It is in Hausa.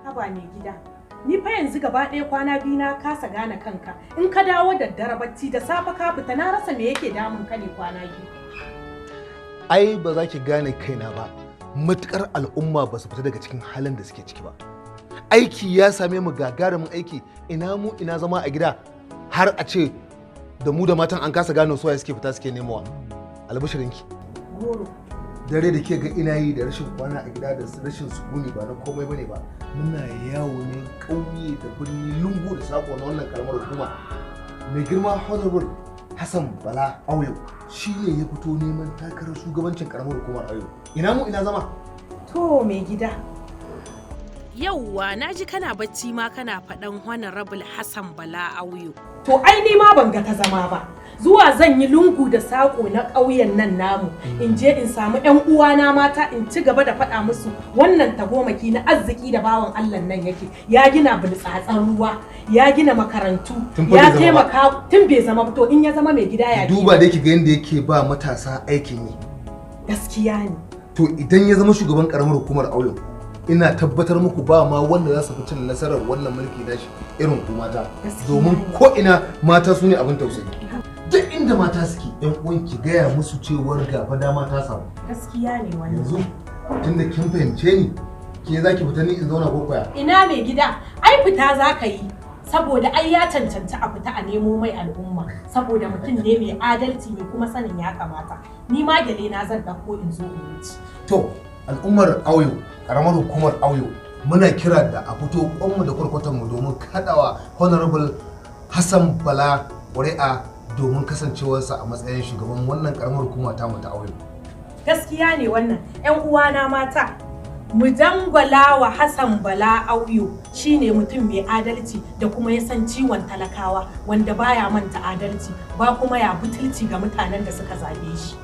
Haba mai gida. Ni fa yanzu gaba ɗaya kwana biyu na kasa gane kanka. In ka dawo da dare bacci da safe ka fita na rasa me yake damun ka ne kwana biyu. Ai ba za ki gane kaina ba. Matukar al'umma ba su fita daga cikin halin da suke ciki ba. Aiki ya same mu gagarumin aiki, ina mu ina zama a gida har a ce da mu da matan an kasa gane su waye suke fita suke nemowa. Albishirinki. Goro. Dare da ke ga ina yi da rashin kwana a gida da rashin sukuni ba na komai bane ba. Muna yawo ne ƙauye da birni lungu da sako na wannan karamar hukuma. Mai girma Honorable Hassan Bala Auyo shi ne ya fito neman takarar shugabancin karamar hukumar Auyo. Ina mu ina zama? To mai gida. Yauwa na ji kana bacci ma kana faɗan Honorable Hassan Bala Auyo. To ai ni ma ban ga ta zama ba. Zuwa zan yi lungu da saƙo na ƙauyen nan namu in je in samu 'yan uwana mata in ci gaba da faɗa musu wannan tagomaki na arziki da bawan Allah nan yake. Ya gina bultsatsan ruwa, ya gina makarantu, ya taimaka tun bai zama to in ya zama mai gida ya duba da yake ga yanda yake ba matasa aikin yi. Gaskiya ne. To idan ya zama shugaban karamar hukumar Auyo ina tabbatar muku ba ma wanda za su fi cin nasarar wannan mulki nashi irin ku mata. Domin ko ina mata su ne abin tausayi. Duk inda mata suke yan uwan ki gaya musu cewar gaba dama ta samu. Gaskiya ne wannan. Yanzu tunda kin fahimce ni ke zaki fita ni in zauna ko koya. Ina mai gida ai fita za ka yi saboda ai ya cancanta a fita a nemo mai al'umma saboda mutum ne mai adalci mai kuma sanin ya kamata. Ni ma gele na zan dauko in zo in wuce. To al'ummar Auyo karamar hukumar Auyo muna kira da a fito kwanmu da kwarkwatanmu domin kaɗawa Honorable Hassan Bala ƙuri'a domin kasancewarsa a matsayin shugaban wannan karamar hukuma ta mu ta Auyo. Gaskiya ne wannan 'yan uwana mata mu dangwala wa Hassan Bala Auyo shine mutum mai adalci da kuma ya san ciwon talakawa wanda baya manta adalci ba kuma ya butulci ga mutanen da suka zabe shi.